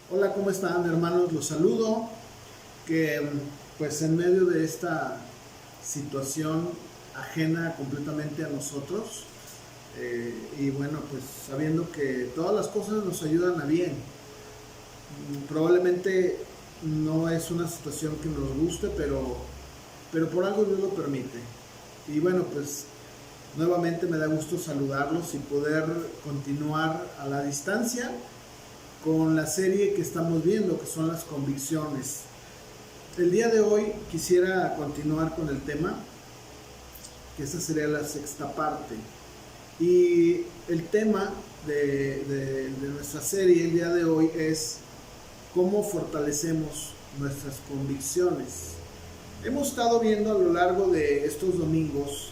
Hola, ¿cómo están, hermanos? Los saludo. Que pues en medio de esta situación ajena completamente a nosotros, y bueno, pues sabiendo que todas las cosas nos ayudan a bien. Probablemente no es una situación que nos guste, pero por algo Dios lo permite. Y bueno, pues nuevamente me da gusto saludarlos y poder continuar a la distancia con la serie que estamos viendo, que son las convicciones. El día de hoy quisiera continuar con el tema, que esta sería la sexta parte. Y el tema de nuestra serie el día de hoy es cómo fortalecemos nuestras convicciones. Hemos estado viendo a lo largo de estos domingos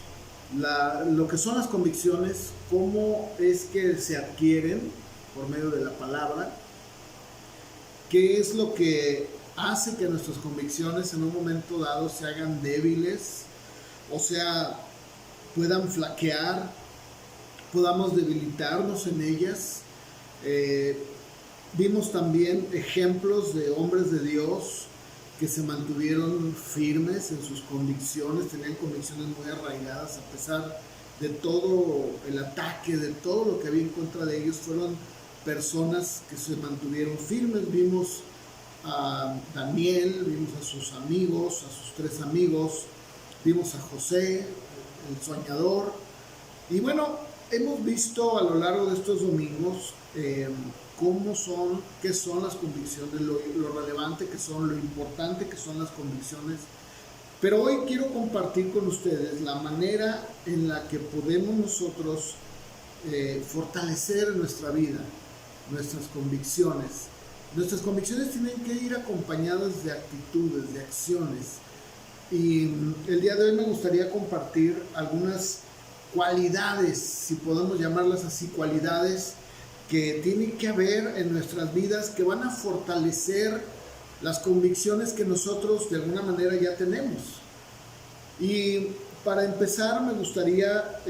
lo que son las convicciones, cómo es que se adquieren por medio de la palabra, qué es lo que hace que nuestras convicciones en un momento dado se hagan débiles, o sea, puedan flaquear, podamos debilitarnos en ellas. Vimos también ejemplos de hombres de Dios que se mantuvieron firmes en sus convicciones, tenían convicciones muy arraigadas a pesar de todo el ataque, de todo lo que había en contra de ellos. Fueron personas que se mantuvieron firmes. Vimos a Daniel, vimos a sus amigos, a sus tres amigos, vimos a José, el soñador. Y bueno, hemos visto a lo largo de estos domingos cómo son, qué son las convicciones, lo relevante que son, lo importante que son las convicciones. Pero hoy quiero compartir con ustedes la manera en la que podemos nosotros fortalecer en nuestra vida nuestras convicciones. Nuestras convicciones tienen que ir acompañadas de actitudes, de acciones. Y el día de hoy me gustaría compartir algunas cualidades, si podemos llamarlas así, cualidades que tienen que haber en nuestras vidas que van a fortalecer las convicciones que nosotros de alguna manera ya tenemos. Y para empezar me gustaría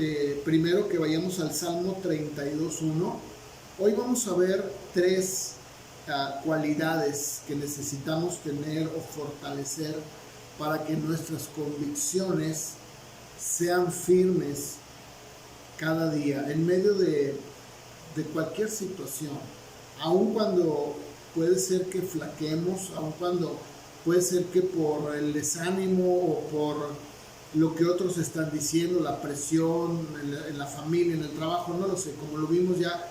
primero que vayamos al Salmo 32.1. Hoy vamos a ver tres cualidades que necesitamos tener o fortalecer para que nuestras convicciones sean firmes cada día en medio de cualquier situación, aun cuando puede ser que flaquemos, aun cuando puede ser que por el desánimo o por lo que otros están diciendo, la presión en la familia, en el trabajo, no lo sé, como lo vimos ya,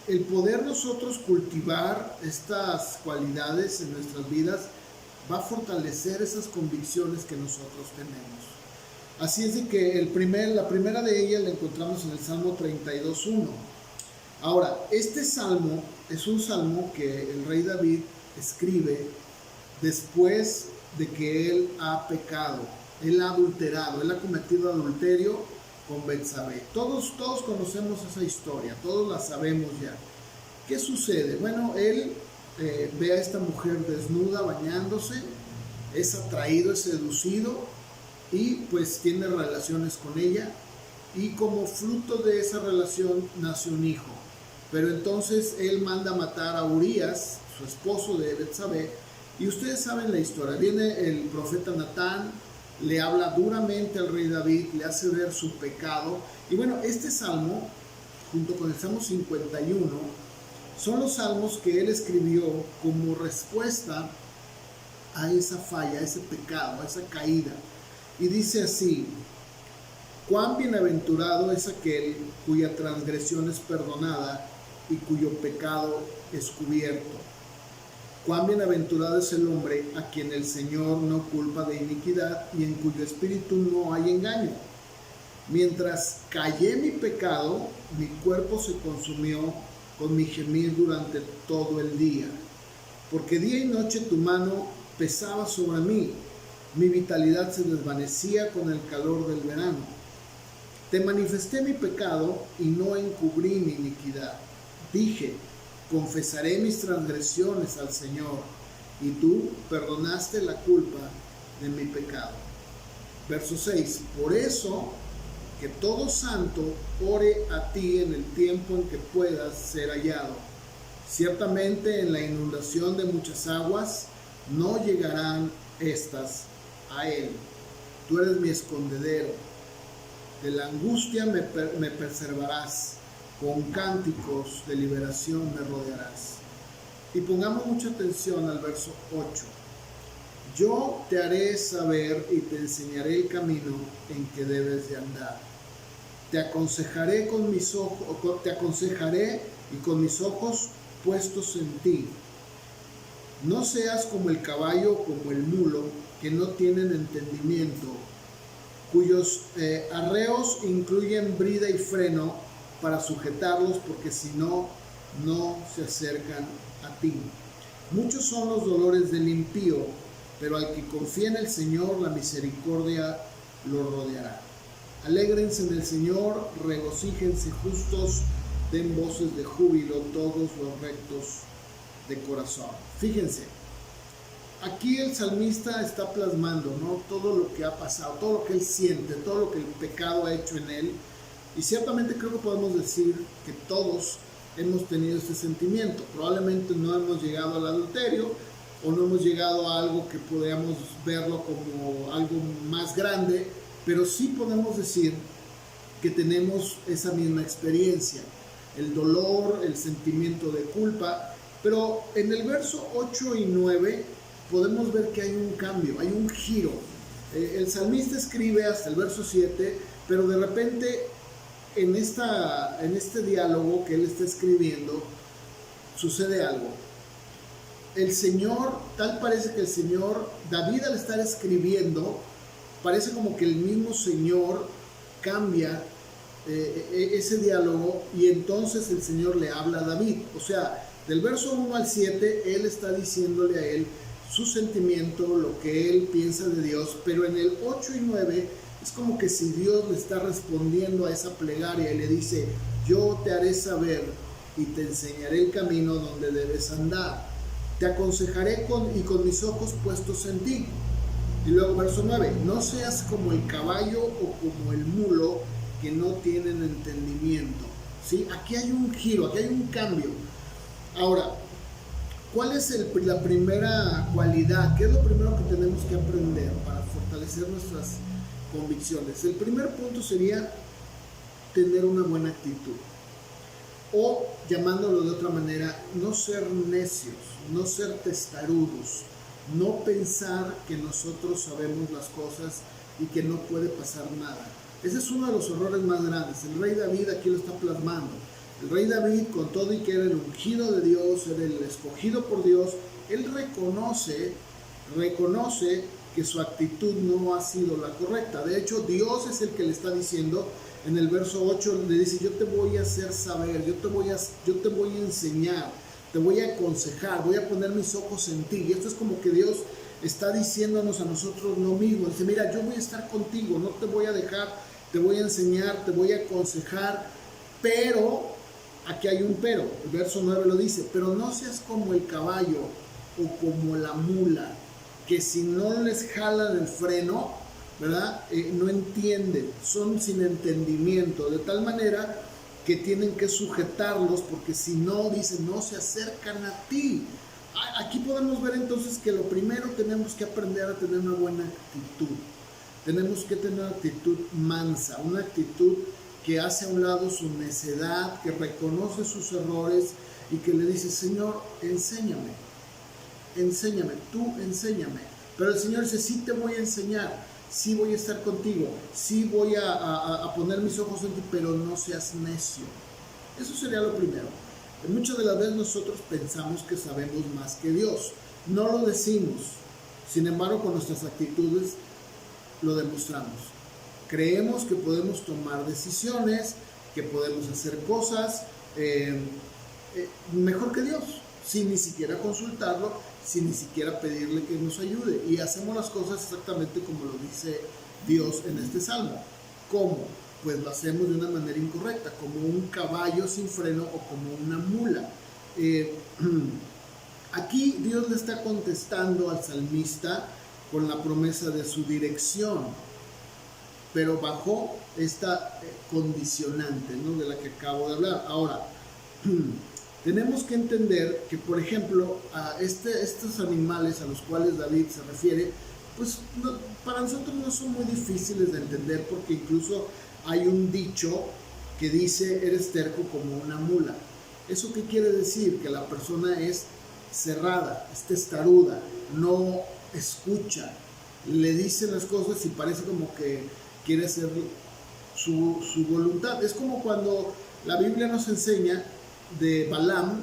el poder nosotros cultivar estas cualidades en nuestras vidas va a fortalecer esas convicciones que nosotros tenemos. Así es de que la primera de ellas la encontramos en el Salmo 32.1. Ahora, este salmo es un salmo que el rey David escribe después de que él ha pecado, él ha adulterado, él ha cometido adulterio con Betsabé. Todos conocemos esa historia, todos la sabemos ya. ¿Qué sucede? Bueno, él ve a esta mujer desnuda bañándose, es atraído, es seducido y pues tiene relaciones con ella, y como fruto de esa relación nace un hijo. Pero entonces él manda matar a Urías, su esposo de Betsabé, y ustedes saben la historia. Viene el profeta Natán, le habla duramente al rey David, le hace ver su pecado. Y bueno, este salmo, junto con el Salmo 51, son los salmos que él escribió como respuesta a esa falla, a ese pecado, a esa caída. Y dice así: cuán bienaventurado es aquel cuya transgresión es perdonada y cuyo pecado es cubierto. Cuán bienaventurado es el hombre a quien el Señor no culpa de iniquidad y en cuyo espíritu no hay engaño. Mientras callé mi pecado, mi cuerpo se consumió con mi gemir durante todo el día. Porque día y noche tu mano pesaba sobre mí, mi vitalidad se desvanecía con el calor del verano. Te manifesté mi pecado y no encubrí mi iniquidad. Dije: confesaré mis transgresiones al Señor, y tú perdonaste la culpa de mi pecado. Verso 6. Por eso, que todo santo ore a ti en el tiempo en que puedas ser hallado. Ciertamente en la inundación de muchas aguas no llegarán estas a él. Tú eres mi escondedero. De la angustia me preservarás. Con cánticos de liberación me rodearás. Y pongamos mucha atención al verso 8. Yo te haré saber y te enseñaré el camino en que debes de andar. Te aconsejaré y con mis ojos puestos en ti. No seas como el caballo o como el mulo, que no tienen entendimiento, cuyos arreos incluyen brida y freno para sujetarlos, porque si no, no se acercan a ti. Muchos son los dolores del impío, pero al que confía en el Señor, la misericordia lo rodeará. Alégrense en el Señor, regocíjense justos, den voces de júbilo todos los rectos de corazón. Fíjense, aquí el salmista está plasmando, ¿no?, todo lo que ha pasado, todo lo que él siente, todo lo que el pecado ha hecho en él. Y ciertamente creo que podemos decir que todos hemos tenido este sentimiento. Probablemente no hemos llegado al adulterio o no hemos llegado a algo que podamos verlo como algo más grande, pero sí podemos decir que tenemos esa misma experiencia, el dolor, el sentimiento de culpa. Pero en el verso 8 y 9 podemos ver que hay un cambio, hay un giro. El salmista escribe hasta el verso 7, pero de repente en este diálogo que él está escribiendo sucede algo. El Señor, tal parece que el Señor, David al estar escribiendo, parece como que el mismo Señor cambia ese diálogo, y entonces el Señor le habla a David. O sea, del verso 1 al 7, él está diciéndole a él su sentimiento, lo que él piensa de Dios, pero en el 8 y 9 es como que si Dios le está respondiendo a esa plegaria y le dice: yo te haré saber y te enseñaré el camino donde debes andar. Te aconsejaré con mis ojos puestos en ti. Y luego verso 9, no seas como el caballo o como el mulo, que no tienen entendimiento. ¿Sí? Aquí hay un giro, aquí hay un cambio. Ahora, ¿cuál es la primera cualidad? ¿Qué es lo primero que tenemos que aprender para fortalecer nuestras convicciones? El primer punto sería tener una buena actitud, o llamándolo de otra manera, no ser necios, no ser testarudos, no pensar que nosotros sabemos las cosas y que no puede pasar nada. Ese es uno de los errores más grandes. El rey David aquí lo está plasmando. El rey David, con todo y que era el ungido de Dios, era el escogido por Dios, él reconoce que su actitud no ha sido la correcta. De hecho, Dios es el que le está diciendo en el verso 8, le dice: yo te voy a hacer saber, yo te voy a enseñar, te voy a aconsejar, voy a poner mis ojos en ti. Y esto es como que Dios está diciéndonos a nosotros lo mismo. Dice: mira, yo voy a estar contigo, no te voy a dejar, te voy a enseñar, te voy a aconsejar, pero aquí hay un pero. El verso 9 lo dice: pero no seas como el caballo o como la mula, que si no les jalan el freno, ¿verdad? No entienden, son sin entendimiento, de tal manera que tienen que sujetarlos, porque si no, dicen, no se acercan a ti. Aquí podemos ver entonces que lo primero, tenemos que aprender a tener una buena actitud. Tenemos que tener una actitud mansa, una actitud que hace a un lado su necedad, que reconoce sus errores y que le dice: Señor, enséñame, tú enséñame. Pero el Señor dice: sí te voy a enseñar, sí voy a estar contigo, sí voy a poner mis ojos en ti, pero no seas necio. Eso sería lo primero. Muchas de las veces nosotros pensamos que sabemos más que Dios. No lo decimos, sin embargo con nuestras actitudes lo demostramos. Creemos que podemos tomar decisiones, que podemos hacer cosas mejor que Dios, sin ni siquiera consultarlo, sin ni siquiera pedirle que nos ayude. Y hacemos las cosas exactamente como lo dice Dios en este salmo. ¿Cómo? Pues lo hacemos de una manera incorrecta, como un caballo sin freno o como una mula. Aquí Dios le está contestando al salmista con la promesa de su dirección, pero bajo esta condicionante, ¿no?, de la que acabo de hablar. Ahora, Tenemos que entender que, por ejemplo, a estos animales a los cuales David se refiere, pues no, para nosotros no son muy difíciles de entender, porque incluso hay un dicho que dice: eres terco como una mula. ¿Eso qué quiere decir? Que la persona es cerrada, es testaruda, no escucha, le dicen las cosas y parece como que quiere hacer su voluntad. Es como cuando la Biblia nos enseña de Balaam,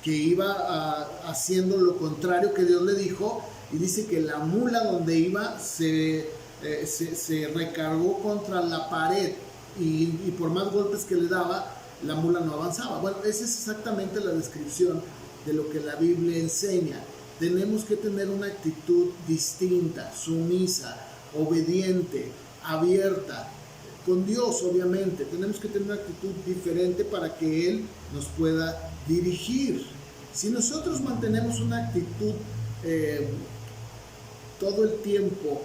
que iba haciendo lo contrario que Dios le dijo, y dice que la mula donde iba se recargó contra la pared, y por más golpes que le daba, la mula no avanzaba. Bueno, esa es exactamente la descripción de lo que la Biblia enseña. Tenemos que tener una actitud distinta, sumisa, obediente, abierta, con Dios obviamente. Tenemos que tener una actitud diferente para que Él nos pueda dirigir. Si nosotros mantenemos una actitud todo el tiempo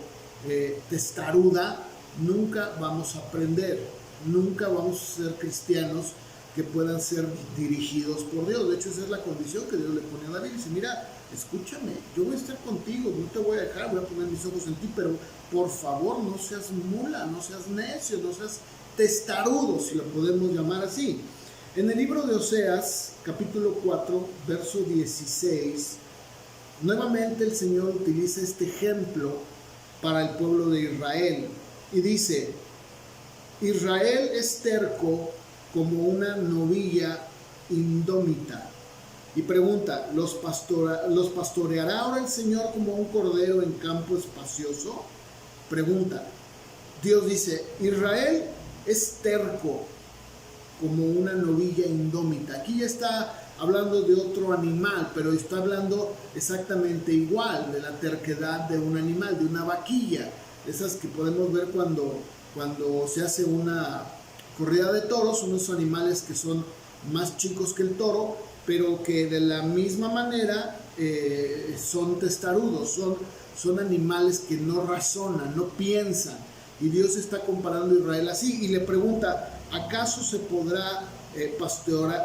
testaruda, nunca vamos a aprender, nunca vamos a ser cristianos que puedan ser dirigidos por Dios. De hecho, esa es la condición que Dios le pone a David. Dice: mira, escúchame, yo voy a estar contigo, no te voy a dejar, voy a poner mis ojos en ti, pero por favor no seas mula, no seas necio, no seas testarudo, si lo podemos llamar así. En el libro de Oseas, capítulo 4, verso 16, nuevamente el Señor utiliza este ejemplo para el pueblo de Israel y dice: Israel es terco como una novilla indómita. Y pregunta: ¿los pastoreará ahora el Señor como un cordero en campo espacioso? Pregunta. Dios dice: Israel es terco como una novilla indómita. Aquí ya está hablando de otro animal, pero está hablando exactamente igual de la terquedad de un animal, de una vaquilla. Esas que podemos ver cuando se hace una corrida de toros, unos animales que son más chicos que el toro, pero que de la misma manera son testarudos, son animales que no razonan, no piensan. Y Dios está comparando a Israel así y le pregunta: ¿acaso se podrá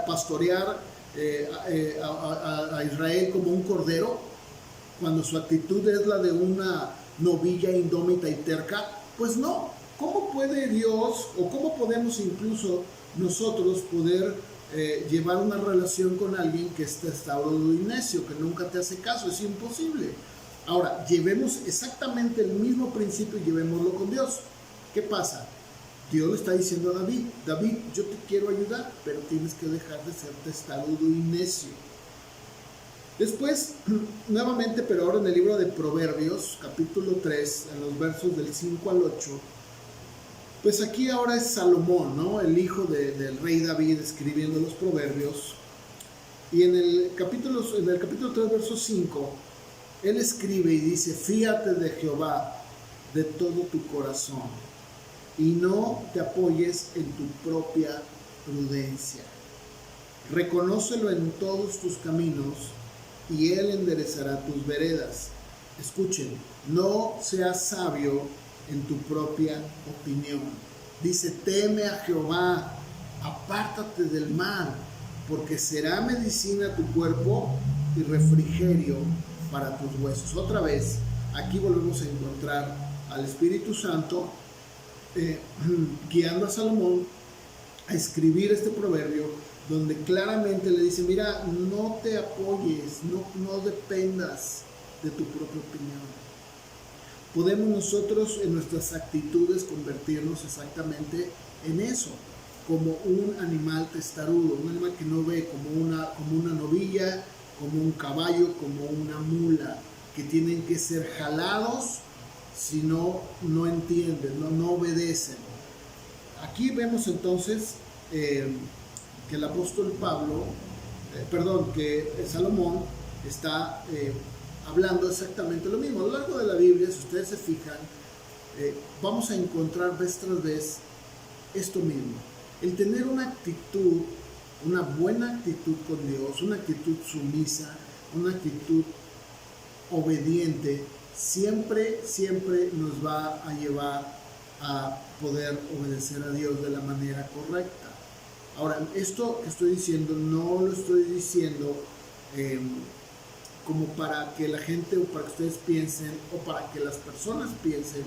pastorear a Israel como un cordero cuando su actitud es la de una novilla indómita y terca? Pues no. ¿Cómo puede Dios, o cómo podemos incluso nosotros poder llevar una relación con alguien que es testarudo y necio, que nunca te hace caso? Es imposible. Ahora, llevemos exactamente el mismo principio y llevémoslo con Dios. ¿Qué pasa? Dios le está diciendo a David: David, yo te quiero ayudar, pero tienes que dejar de ser testarudo y necio. Después, nuevamente, pero ahora en el libro de Proverbios, capítulo 3, en los versos del 5 al 8, pues aquí ahora es Salomón, ¿no?, el hijo del rey David, escribiendo los Proverbios. Y en el capítulo 3, verso 5, él escribe y dice: fíate de Jehová de todo tu corazón y no te apoyes en tu propia prudencia. Reconócelo en todos tus caminos y Él enderezará tus veredas. Escuchen: no seas sabio en tu propia opinión. Dice: teme a Jehová, apártate del mal, porque será medicina a tu cuerpo y refrigerio para tus huesos. Otra vez, aquí volvemos a encontrar al Espíritu Santo guiando a Salomón a escribir este proverbio, donde claramente le dice: mira, no te apoyes, no dependas de tu propia opinión. Podemos nosotros en nuestras actitudes convertirnos exactamente en eso, como un animal testarudo, un animal que no ve, como una novilla, como un caballo, como una mula, que tienen que ser jalados, si no entienden, no obedecen. Aquí vemos entonces que el apóstol que Salomón está hablando exactamente lo mismo. A lo largo de la Biblia, si ustedes se fijan, vamos a encontrar vez tras vez esto mismo: el tener una actitud, una buena actitud con Dios, una actitud sumisa, una actitud obediente, siempre nos va a llevar a poder obedecer a Dios de la manera correcta. Ahora, esto que estoy diciendo no lo estoy diciendo como para que la gente o para que ustedes piensen o para que las personas piensen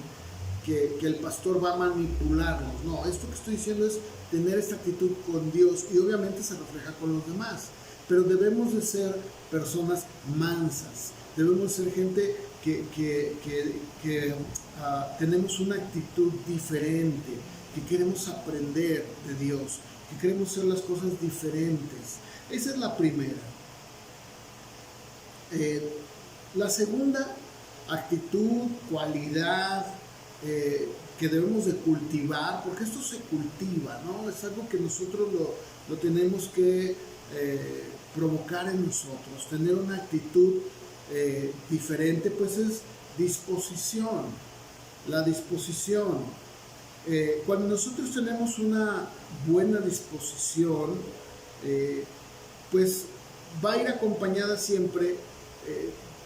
que el pastor va a manipularnos. No, esto que estoy diciendo es tener esta actitud con Dios y obviamente se refleja con los demás. Pero debemos de ser personas mansas, debemos ser gente que tenemos una actitud diferente, que queremos aprender de Dios, que queremos hacer las cosas diferentes. Esa es la primera. La segunda actitud, cualidad que debemos de cultivar, porque esto se cultiva, ¿no? Es algo que nosotros lo tenemos que provocar en nosotros, tener una actitud diferente, pues es disposición. La disposición. Cuando nosotros tenemos una buena disposición, pues va a ir acompañada siempre,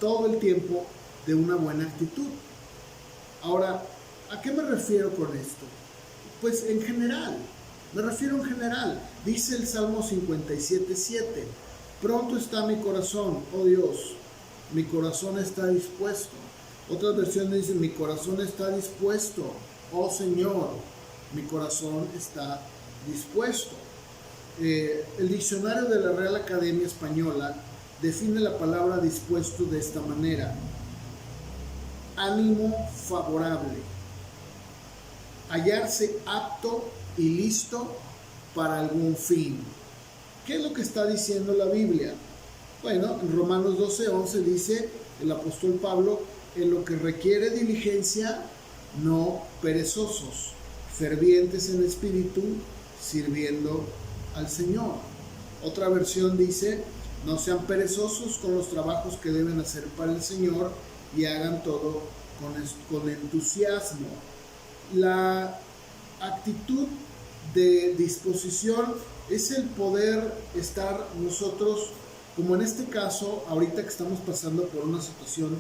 todo el tiempo, de una buena actitud. Ahora, ¿a qué me refiero con esto? Pues en general, me refiero en general. Dice el Salmo 57:7, pronto está mi corazón, oh Dios, mi corazón está dispuesto. Otras versiones dicen, mi corazón está dispuesto, oh Señor, mi corazón está dispuesto. El diccionario de la Real Academia Española define la palabra dispuesto de esta manera: ánimo favorable, hallarse apto y listo para algún fin. ¿Qué es lo que está diciendo la Biblia? Bueno, en Romanos 12:11 dice el apóstol Pablo, en lo que requiere diligencia, no perezosos, fervientes en espíritu, sirviendo al Señor. Otra versión dice, no sean perezosos con los trabajos que deben hacer para el Señor y hagan todo con entusiasmo. La actitud de disposición es el poder estar nosotros, como en este caso, ahorita que estamos pasando por una situación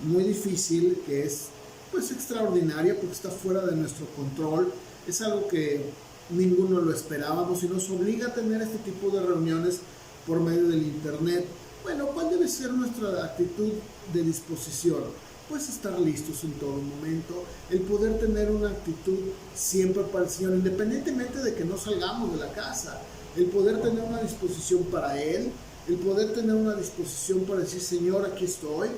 muy difícil, que es pues extraordinaria porque está fuera de nuestro control, es algo que ninguno lo esperábamos y nos obliga a tener este tipo de reuniones por medio del internet. Bueno, ¿cuál debe ser nuestra actitud de disposición? Pues estar listos en todo momento, el poder tener una actitud siempre para el Señor, independientemente de que no salgamos de la casa, el poder tener una disposición para Él, el poder tener una disposición para decir, Señor, aquí estoy,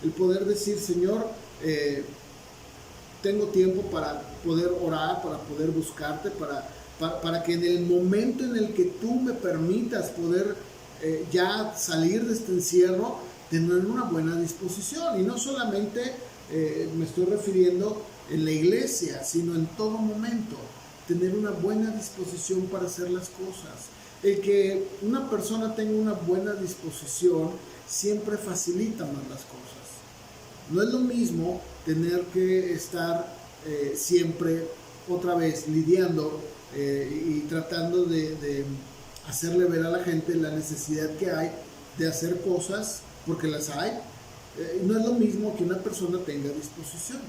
el poder decir, Señor, tengo tiempo para poder orar, para poder buscarte, para que en el momento en el que tú me permitas poder ya salir de este encierro, tener una buena disposición. Y no solamente me estoy refiriendo en la iglesia, sino en todo momento, tener una buena disposición para hacer las cosas. El que una persona tenga una buena disposición siempre facilita más las cosas. No es lo mismo tener que estar siempre, otra vez, lidiando y tratando de hacerle ver a la gente la necesidad que hay de hacer cosas, porque las hay. No es lo mismo que una persona tenga disposición,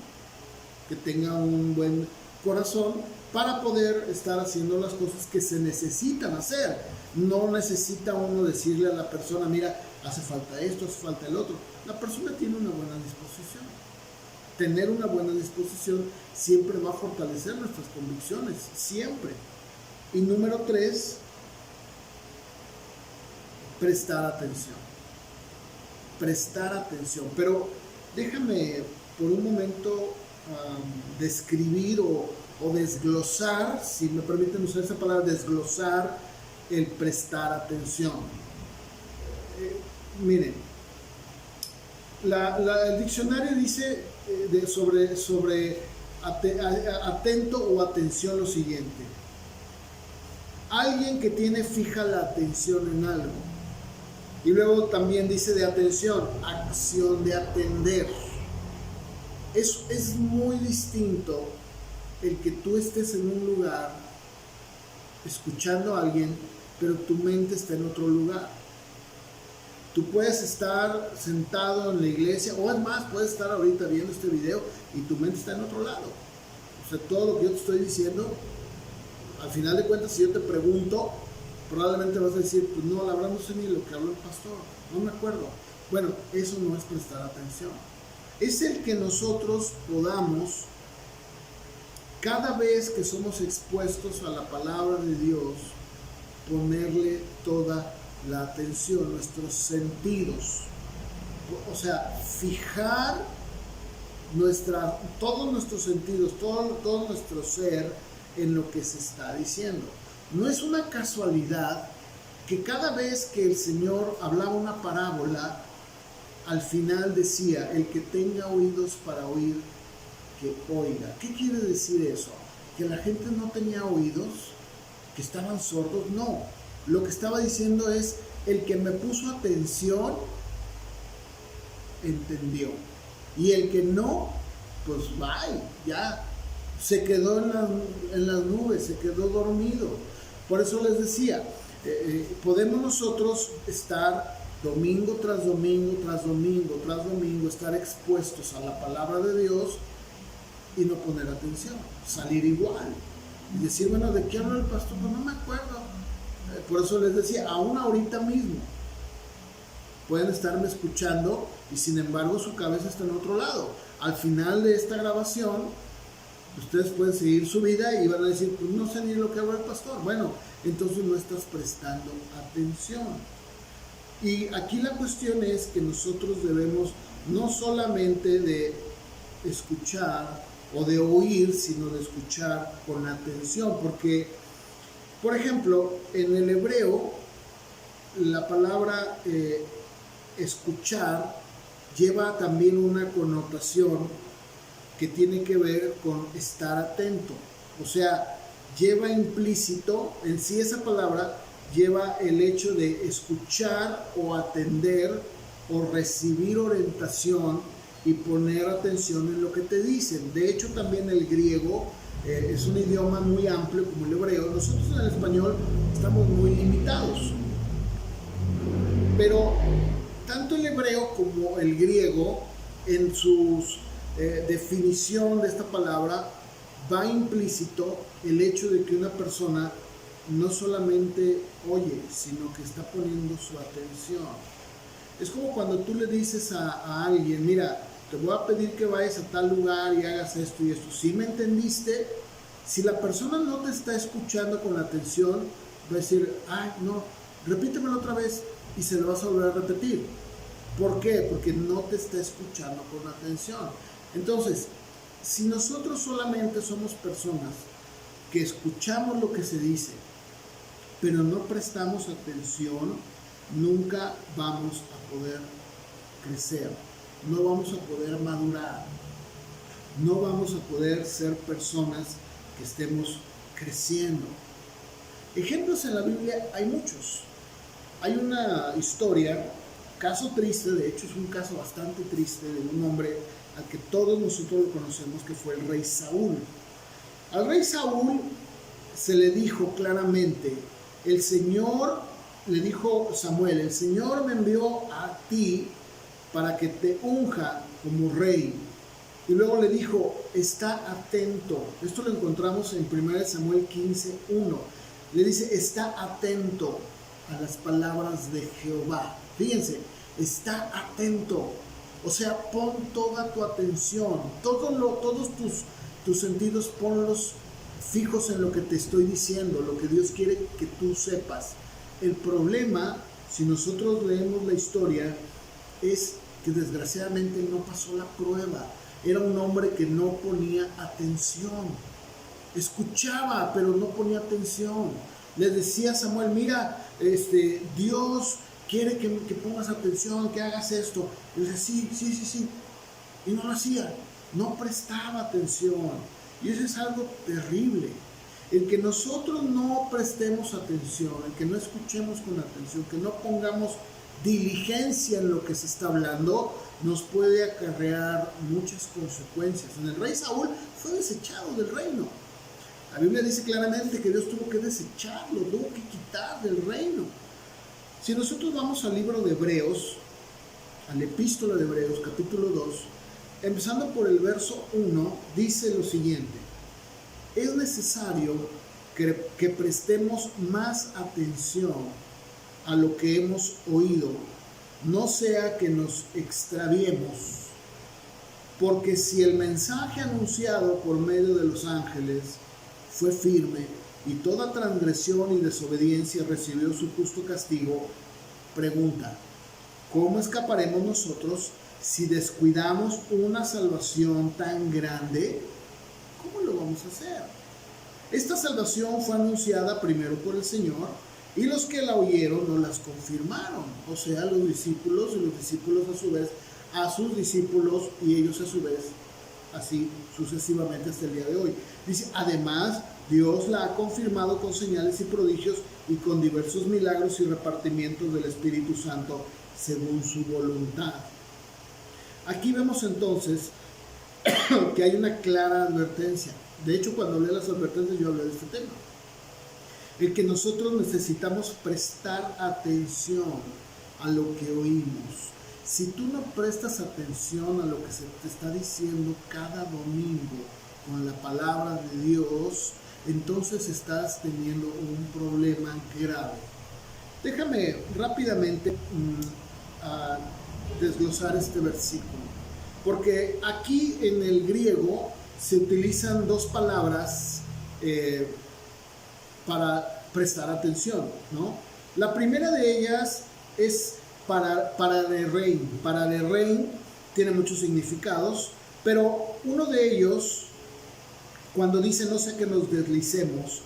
que tenga un buen corazón para poder estar haciendo las cosas que se necesitan hacer. No necesita uno decirle a la persona, mira, hace falta esto, hace falta el otro. La persona tiene una buena disposición. Tener una buena disposición siempre va a fortalecer nuestras convicciones, siempre. Y número 3, prestar atención. Prestar atención. Pero déjame por un momento describir o desglosar, si me permiten usar esa palabra, desglosar el prestar atención. Miren, el diccionario dice sobre atento o atención lo siguiente: alguien que tiene fija la atención en algo. Y luego también dice de atención, acción de atender. Es muy distinto el que tú estés en un lugar escuchando a alguien, pero tu mente está en otro lugar. Tú puedes estar sentado en la iglesia, o es más, puedes estar ahorita viendo este video y tu mente está en otro lado. O sea, todo lo que yo te estoy diciendo, al final de cuentas, si yo te pregunto, Probablemente vas a decir, pues no, la verdad no sé ni lo que habló el pastor, no me acuerdo. Bueno, eso no es prestar atención. Es el que nosotros podamos, cada vez que somos expuestos a la palabra de Dios, ponerle toda la atención, nuestros sentidos. O sea, fijar todos nuestros sentidos, todo nuestro ser en lo que se está diciendo. No es una casualidad que cada vez que el Señor hablaba una parábola, al final decía, el que tenga oídos para oír, que oiga. ¿Qué quiere decir eso? ¿Que la gente no tenía oídos? ¿Que estaban sordos? No. Lo que estaba diciendo es, el que me puso atención, entendió. Y el que no, pues bye, ya se quedó en las nubes, se quedó dormido. Por eso les decía, podemos nosotros estar domingo tras domingo, tras domingo, tras domingo, estar expuestos a la palabra de Dios y no poner atención, salir igual y decir, bueno, ¿de qué habla el pastor? Pues no me acuerdo. Por eso les decía, aún ahorita mismo pueden estarme escuchando y sin embargo su cabeza está en otro lado. Al final de esta grabación, ustedes pueden seguir su vida y van a decir, pues no sé ni lo que habla el pastor. Bueno, entonces no estás prestando atención. Y aquí la cuestión es que nosotros debemos no solamente de escuchar o de oír, sino de escuchar con atención. Porque, por ejemplo, en el hebreo, la palabra escuchar lleva también una connotación que tiene que ver con estar atento. O sea, lleva implícito, en sí esa palabra lleva el hecho de escuchar o atender o recibir orientación y poner atención en lo que te dicen. De hecho, también el griego es un idioma muy amplio como el hebreo. Nosotros en el español estamos muy limitados. Pero tanto el hebreo como el griego, en su definición de esta palabra, va implícito el hecho de que una persona no solamente oye, sino que está poniendo su atención. Es como cuando tú le dices a alguien, mira, te voy a pedir que vayas a tal lugar y hagas esto y esto. ¿Sí me entendiste? Si la persona no te está escuchando con atención, va a decir, ay, no, repítemelo otra vez y se lo vas a volver a repetir. ¿Por qué? Porque no te está escuchando con atención. Entonces, si nosotros solamente somos personas que escuchamos lo que se dice, pero no prestamos atención, nunca vamos a poder crecer, no vamos a poder madurar, no vamos a poder ser personas que estemos creciendo. Ejemplos en la Biblia hay muchos. Hay una historia, caso triste, de hecho es un caso bastante triste, de un hombre al que todos nosotros lo conocemos, que fue el rey Saúl. Al rey Saúl se le dijo claramente, el Señor, le dijo Samuel, el Señor me envió a ti para que te unja como rey. Y luego le dijo, está atento. Esto lo encontramos en 1 Samuel 15:1. Le dice, está atento a las palabras de Jehová. Fíjense, está atento. O sea, pon toda tu atención, todos tus sentidos, ponlos fijos en lo que te estoy diciendo, lo que Dios quiere que tú sepas. El problema, si nosotros leemos la historia, es que desgraciadamente no pasó la prueba. Era un hombre que no ponía atención. Escuchaba, pero no ponía atención. Le decía a Samuel, mira, Dios quiere que pongas atención, que hagas esto. Y él decía, sí. Y no lo hacía, no prestaba atención. Y eso es algo terrible. El que nosotros no prestemos atención, el que no escuchemos con atención, que no pongamos diligencia en lo que se está hablando, nos puede acarrear muchas consecuencias. En el rey Saúl fue desechado del reino. La Biblia dice claramente que Dios tuvo que desecharlo, tuvo que quitar del reino. Si nosotros vamos al libro de Hebreos, al epístola de Hebreos, capítulo 2, empezando por el verso 1, dice lo siguiente: es necesario que prestemos más atención a lo que hemos oído, no sea que nos extraviemos, porque si el mensaje anunciado por medio de los ángeles fue firme y toda transgresión y desobediencia recibió su justo castigo, pregunta, ¿cómo escaparemos nosotros si descuidamos una salvación tan grande? ¿Cómo lo vamos a hacer? Esta salvación fue anunciada primero por el Señor y los que la oyeron no las confirmaron, o sea, los discípulos y los discípulos a su vez a sus discípulos y ellos a su vez, así sucesivamente hasta el día de hoy. Dice, además, Dios la ha confirmado con señales y prodigios y con diversos milagros y repartimientos del Espíritu Santo según su voluntad. Aquí vemos entonces que hay una clara advertencia. De hecho, cuando hablé de las advertencias yo hablé de este tema. El que nosotros necesitamos prestar atención a lo que oímos. Si tú no prestas atención a lo que se te está diciendo cada domingo con la palabra de Dios, entonces estás teniendo un problema grave. Déjame rápidamente desglosar este versículo, porque aquí en el griego se utilizan dos palabras para prestar atención, ¿no? La primera de ellas es pararein. Pararein tiene muchos significados, pero uno de ellos, cuando dice no sé que nos deslicemos,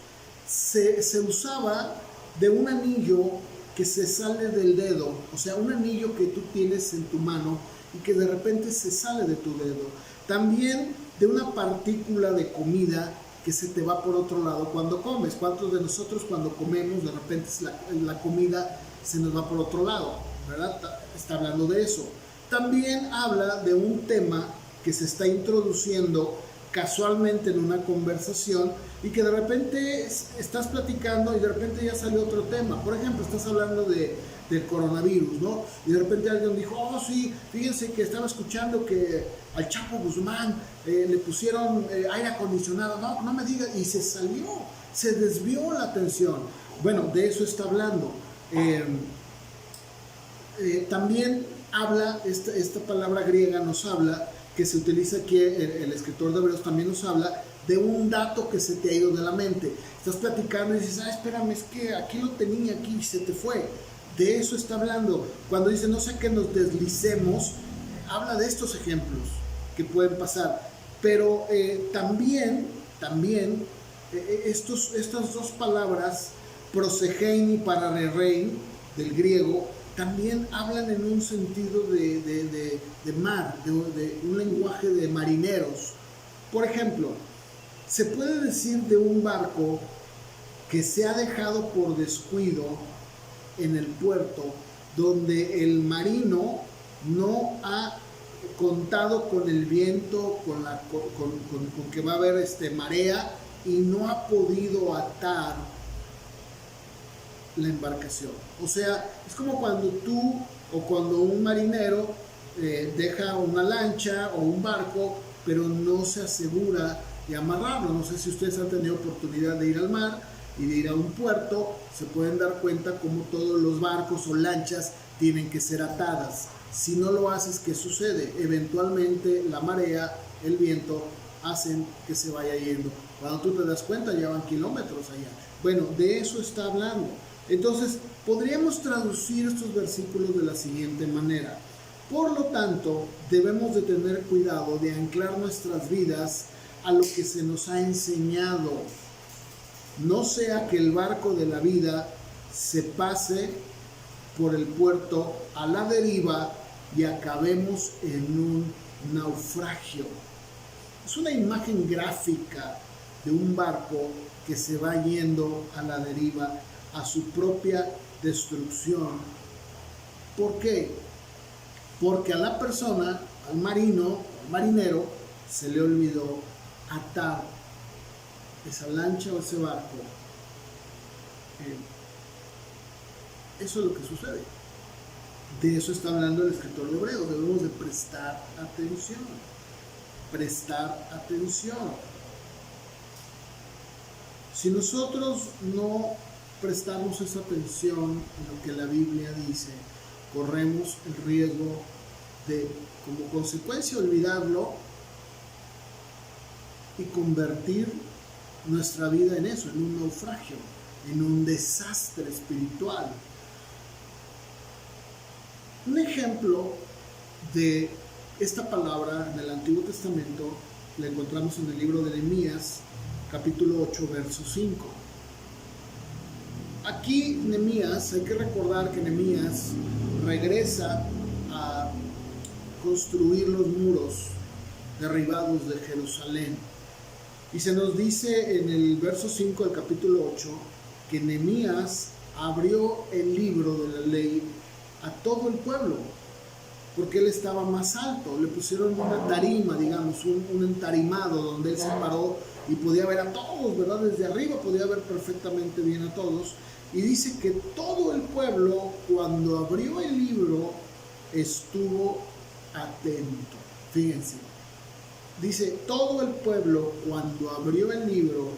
se usaba de un anillo que se sale del dedo, o sea, un anillo que tú tienes en tu mano y que de repente se sale de tu dedo. También de una partícula de comida que se te va por otro lado cuando comes. ¿Cuántos de nosotros cuando comemos de repente la comida se nos va por otro lado? ¿Verdad? Está hablando de eso. También habla de un tema que se está introduciendo casualmente en una conversación y que de repente estás platicando y de repente ya salió otro tema. Por ejemplo, estás hablando del coronavirus, ¿no? Y de repente alguien dijo, oh sí, fíjense que estaba escuchando que al Chapo Guzmán le pusieron aire acondicionado. No me digas, y se salió, se desvió la atención. Bueno, de eso está hablando. También habla, esta palabra griega nos habla, que se utiliza aquí, el escritor de Hebreos también nos habla de un dato que se te ha ido de la mente. Estás platicando y dices, espérame, es que aquí lo tenía, aquí se te fue. De eso está hablando. Cuando dice no sé que nos deslicemos, habla de estos ejemplos que pueden pasar. Pero también estas dos palabras, prosegein y pararein, del griego, también hablan en un sentido de mar, de un lenguaje de marineros. Por ejemplo, se puede decir de un barco que se ha dejado por descuido en el puerto, donde el marino no ha contado con el viento, con que va a haber marea, y no ha podido atar la embarcación. O sea, es como cuando tú o cuando un marinero deja una lancha o un barco, pero no se asegura de amarrarlo. No sé si ustedes han tenido oportunidad de ir al mar y de ir a un puerto, se pueden dar cuenta como todos los barcos o lanchas tienen que ser atadas. Si no lo haces, ¿qué sucede? Eventualmente la marea, el viento, hacen que se vaya yendo. Cuando tú te das cuenta, ya van kilómetros allá. Bueno, de eso está hablando. Entonces, podríamos traducir estos versículos de la siguiente manera. Por lo tanto, debemos de tener cuidado de anclar nuestras vidas a lo que se nos ha enseñado. No sea que el barco de la vida se pase por el puerto a la deriva y acabemos en un naufragio. Es una imagen gráfica de un barco que se va yendo a la deriva, a su propia destrucción. ¿Por qué? Porque a la persona, al marinero, se le olvidó atar esa lancha o ese barco. Eso es lo que sucede. De eso está hablando el escritor de Hebreos. Debemos de prestar atención. Prestar atención. Si nosotros no prestamos esa atención en lo que la Biblia dice, corremos el riesgo de, como consecuencia, olvidarlo y convertir nuestra vida en eso, en un naufragio, en un desastre espiritual. Un ejemplo de esta palabra en el Antiguo Testamento la encontramos en el libro de Nehemías, capítulo 8, verso 5. Aquí Nehemías, hay que recordar que Nehemías regresa a construir los muros derribados de Jerusalén. Y se nos dice en el verso 5 del capítulo 8 que Nehemías abrió el libro de la ley a todo el pueblo, porque él estaba más alto. Le pusieron una tarima, digamos, un entarimado donde él se paró y podía ver a todos, ¿verdad? Desde arriba podía ver perfectamente bien a todos. Y dice que todo el pueblo, cuando abrió el libro, estuvo atento. Fíjense. Dice, todo el pueblo, cuando abrió el libro,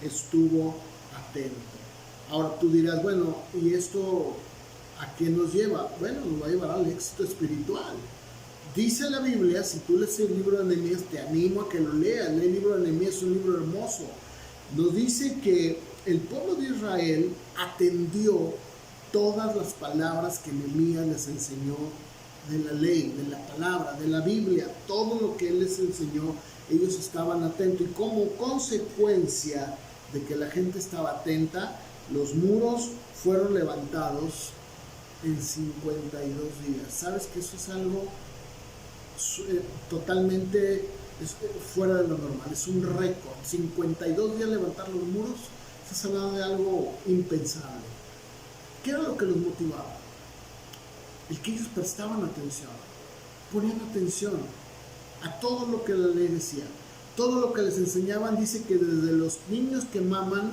estuvo atento. Ahora tú dirás, bueno, ¿y esto a qué nos lleva? Bueno, nos va a llevar al éxito espiritual. Dice la Biblia, si tú lees el libro de Nehemías, te animo a que lo leas. El libro de Nehemías es un libro hermoso. Nos dice que el pueblo de Israel atendió todas las palabras que Nehemías les enseñó de la ley, de la palabra, de la Biblia. Todo lo que él les enseñó, ellos estaban atentos. Y como consecuencia de que la gente estaba atenta, los muros fueron levantados en 52 días. ¿Sabes que eso es algo totalmente fuera de lo normal? Es un récord. 52 días levantar los muros. Estás hablando de algo impensable. ¿Qué era lo que los motivaba? El que ellos prestaban atención, ponían atención a todo lo que la ley decía, todo lo que les enseñaban. Dice que desde los niños que maman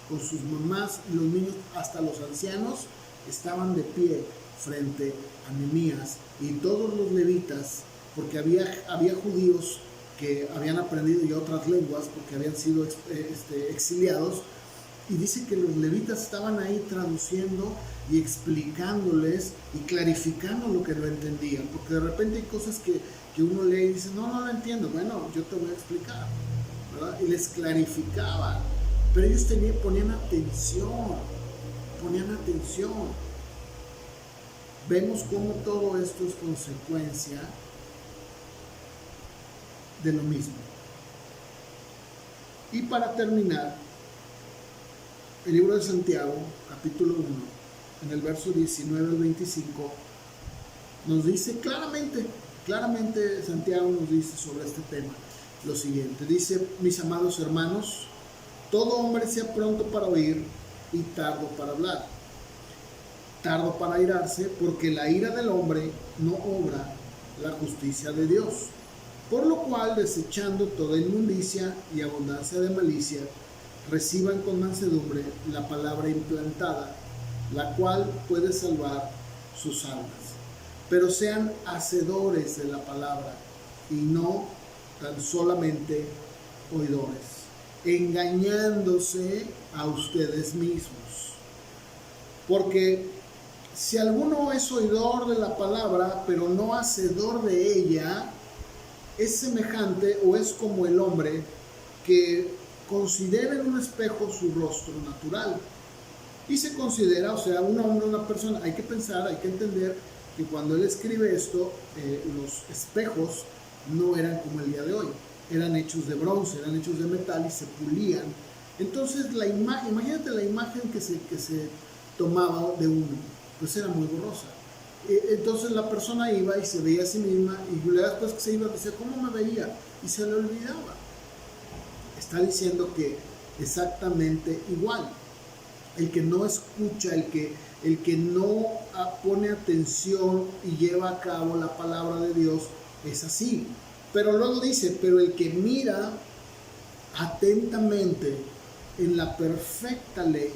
con sus mamás, los niños hasta los ancianos, estaban de pie frente a Nehemías, y todos los levitas, porque había judíos que habían aprendido ya otras lenguas porque habían sido exiliados, y dice que los levitas estaban ahí traduciendo y explicándoles y clarificando lo que no entendían, porque de repente hay cosas que uno lee y dice, no lo entiendo. Bueno, yo te voy a explicar, ¿verdad? Y les clarificaban, pero ellos ponían atención. Vemos cómo todo esto es consecuencia de lo mismo. Y para terminar, el libro de Santiago, capítulo 1, en el verso 19 al 25, nos dice claramente Santiago nos dice sobre este tema lo siguiente. Dice, mis amados hermanos, todo hombre sea pronto para oír y tardo para hablar, tardo para airarse, porque la ira del hombre no obra la justicia de Dios. Por lo cual, desechando toda inmundicia y abundancia de malicia, reciban con mansedumbre la palabra implantada, la cual puede salvar sus almas. Pero sean hacedores de la palabra y no tan solamente oidores, engañándose a ustedes mismos. Porque si alguno es oidor de la palabra, pero no hacedor de ella, es semejante o es como el hombre que considera en un espejo su rostro natural. Y se considera, o sea, un hombre, una persona. Hay que pensar, hay que entender que cuando él escribe esto, los espejos no eran como el día de hoy. Eran hechos de bronce, eran hechos de metal y se pulían. Entonces la imagen, imagínate la imagen que se tomaba de uno, pues era muy borrosa. Entonces la persona iba y se veía a sí misma, y después que se iba decía, ¿cómo me veía? Y se le olvidaba. Está diciendo que exactamente igual. El que no escucha, el que no pone atención y lleva a cabo la palabra de Dios, es así. Pero luego dice, pero el que mira atentamente en la perfecta ley,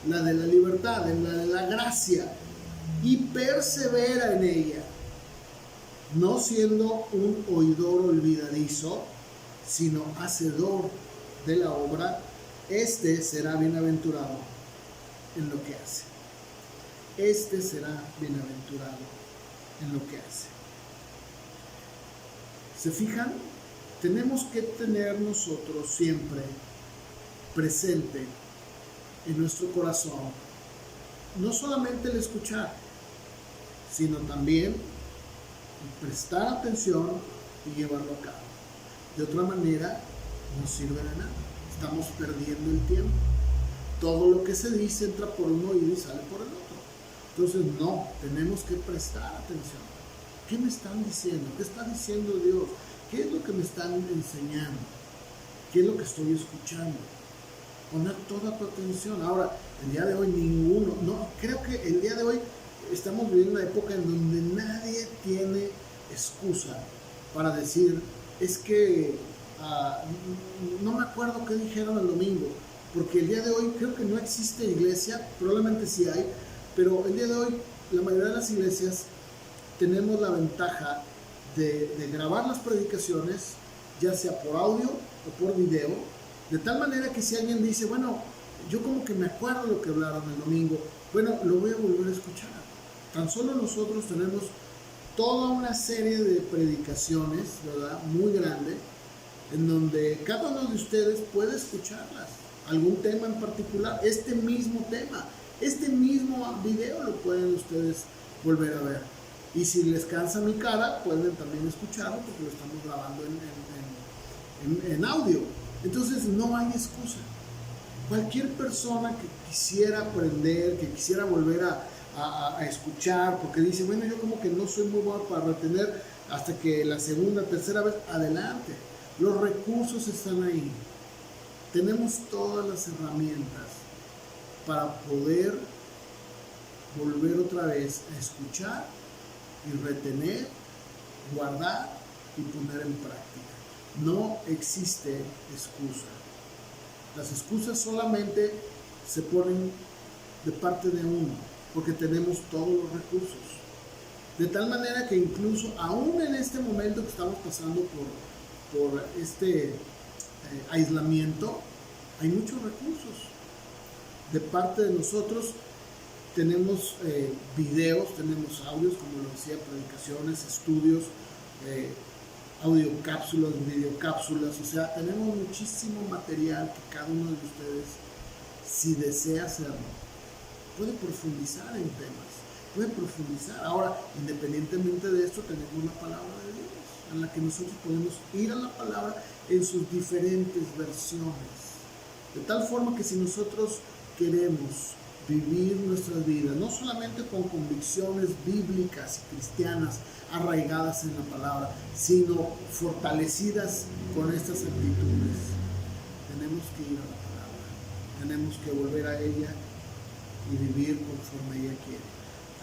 la de la libertad, en la de la gracia, y persevera en ella, no siendo un oidor olvidadizo, sino hacedor de la obra, Este será bienaventurado en lo que hace. Este será bienaventurado en lo que hace. ¿Se fijan? Tenemos que tener nosotros siempre presente en nuestro corazón no solamente el escuchar, sino también el prestar atención y llevarlo a cabo. De otra manera, no sirve de nada. Estamos perdiendo el tiempo. Todo lo que se dice entra por un oído y sale por el otro. Entonces, no, tenemos que prestar atención. ¿Qué me están diciendo? ¿Qué está diciendo Dios? ¿Qué es lo que me están enseñando? ¿Qué es lo que estoy escuchando? Poner toda tu atención. Ahora, el día de hoy creo que el día de hoy estamos viviendo una época en donde nadie tiene excusa para decir, es que no me acuerdo qué dijeron el domingo, porque el día de hoy creo que no existe iglesia, probablemente sí hay, pero el día de hoy la mayoría de las iglesias tenemos la ventaja de grabar las predicaciones, ya sea por audio o por video, de tal manera que si alguien dice, bueno, yo como que me acuerdo lo que hablaron el domingo, bueno, lo voy a volver a escuchar. Tan solo nosotros tenemos toda una serie de predicaciones, ¿verdad? Muy grande, en donde cada uno de ustedes puede escucharlas. Algún tema en particular, este mismo tema, este mismo video lo pueden ustedes volver a ver. Y si les cansa mi cara, pueden también escucharlo porque lo estamos grabando en audio. Entonces no hay excusa. Cualquier persona que quisiera aprender, que quisiera volver a escuchar, porque dice, bueno, yo como que no soy muy bueno para retener hasta que la segunda, tercera vez, adelante. Los recursos están ahí. Tenemos todas las herramientas para poder volver otra vez a escuchar y retener, guardar y poner en práctica. No existe excusa. Las excusas solamente se ponen de parte de uno, porque tenemos todos los recursos. De tal manera que incluso aún en este momento que estamos pasando por este aislamiento, hay muchos recursos. De parte de nosotros tenemos videos, tenemos audios, como lo decía, predicaciones, estudios, audiocápsulas, videocápsulas, o sea, tenemos muchísimo material que cada uno de ustedes, si desea hacerlo, puede profundizar en temas, puede profundizar. Ahora, independientemente de esto, tenemos la palabra de Dios, en la que nosotros podemos ir a la palabra en sus diferentes versiones, de tal forma que si nosotros queremos vivir nuestras vidas, no solamente con convicciones bíblicas y cristianas arraigadas en la palabra, sino fortalecidas con estas actitudes, tenemos que ir a la palabra, tenemos que volver a ella y vivir conforme ella quiere.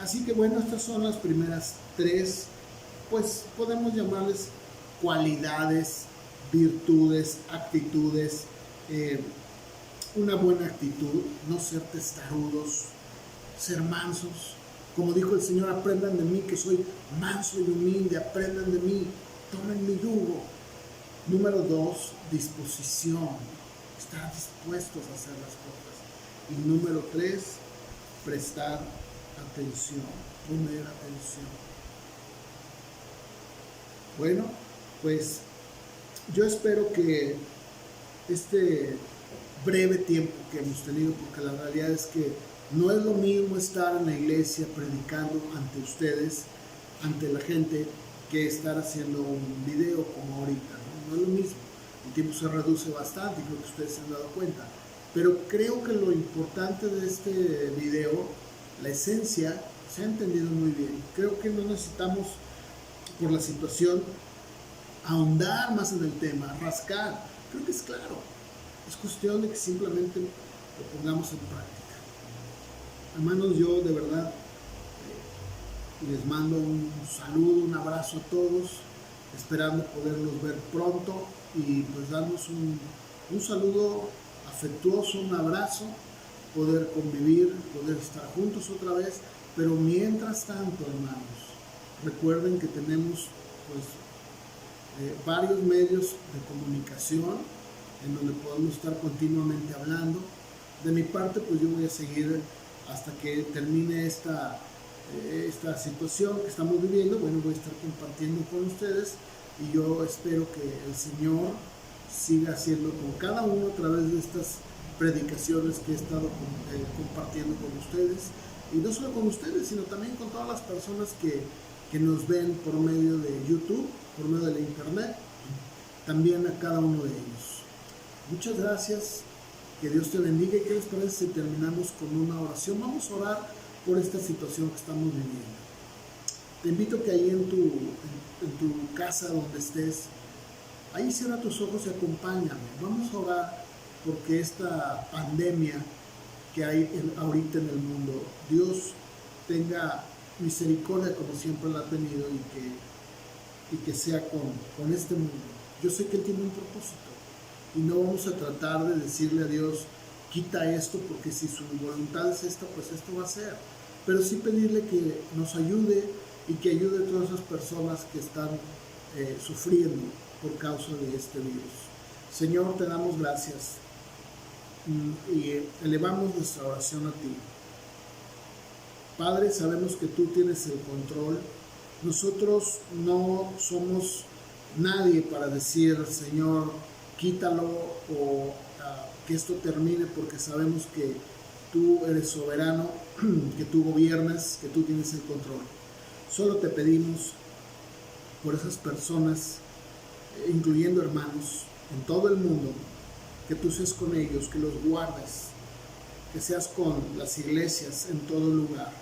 Así que bueno, estas son las primeras tres, pues podemos llamarles cualidades, virtudes, actitudes, una buena actitud, no ser testarudos, ser mansos. Como dijo el Señor, aprendan de mí que soy manso y humilde, aprendan de mí, tomen mi yugo. Número 2, disposición, estar dispuestos a hacer las cosas. Y número 3, prestar atención, poner atención. Bueno, pues yo espero que este breve tiempo que hemos tenido, porque la realidad es que no es lo mismo estar en la iglesia predicando ante ustedes, ante la gente, que estar haciendo un video como ahorita, ¿no? No es lo mismo. El tiempo se reduce bastante y creo que ustedes se han dado cuenta. Pero creo que lo importante de este video, la esencia, se ha entendido muy bien. Creo que no necesitamos, por la situación, ahondar más en el tema, rascar. Creo que es claro. Es cuestión de que simplemente lo pongamos en práctica. Hermanos, yo de verdad les mando un saludo, un abrazo a todos, esperando poderlos ver pronto y pues darnos un saludo afectuoso, un abrazo, poder convivir, poder estar juntos otra vez, pero mientras tanto, hermanos, recuerden que tenemos pues varios medios de comunicación en donde podemos estar continuamente hablando. De mi parte, pues yo voy a seguir hasta que termine esta situación que estamos viviendo. Bueno, voy a estar compartiendo con ustedes y yo espero que el Señor siga haciendo con cada uno a través de estas predicaciones que he estado compartiendo con ustedes, y no solo con ustedes, sino también con todas las personas que nos ven por medio de YouTube, por medio de la internet, también a cada uno de ellos. Muchas gracias, que Dios te bendiga. ¿Y qué les parece si terminamos con una oración? Vamos a orar por esta situación que estamos viviendo. Te invito que ahí en tu casa donde estés, ahí cierra tus ojos y acompáñame. Vamos a orar porque esta pandemia que hay ahorita en el mundo, Dios tenga misericordia como siempre la ha tenido, y que sea con este mundo. Yo sé que Él tiene un propósito y no vamos a tratar de decirle a Dios, quita esto, porque si su voluntad es esta, pues esto va a ser. Pero sí pedirle que nos ayude y que ayude a todas esas personas que están sufriendo por causa de este virus. Señor, te damos gracias y elevamos nuestra oración a ti. Padre, sabemos que tú tienes el control. Nosotros no somos nadie para decir, Señor, quítalo o que esto termine, porque sabemos que tú eres soberano, que tú gobiernas, que tú tienes el control. Solo te pedimos por esas personas, incluyendo hermanos en todo el mundo, que tú seas con ellos, que los guardes, que seas con las iglesias en todo lugar,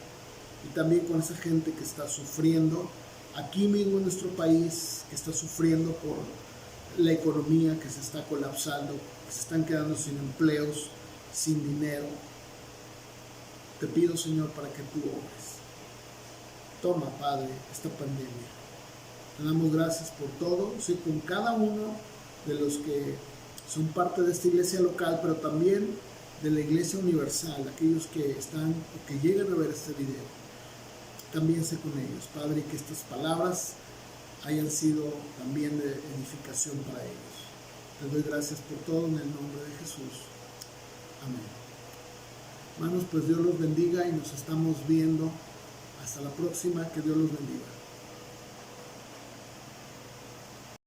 y también con esa gente que está sufriendo aquí mismo en nuestro país, que está sufriendo por la economía que se está colapsando, que se están quedando sin empleos, sin dinero. Te pido, Señor, para que tú obres. Toma, Padre, esta pandemia. Te damos gracias por todo, sí, con cada uno de los que son parte de esta iglesia local, pero también de la iglesia universal, aquellos que están o que llegan a ver este video. También sé con ellos, Padre, que estas palabras hayan sido también de edificación para ellos. Te doy gracias por todo en el nombre de Jesús. Amén. Hermanos, pues Dios los bendiga y nos estamos viendo. Hasta la próxima. Que Dios los bendiga.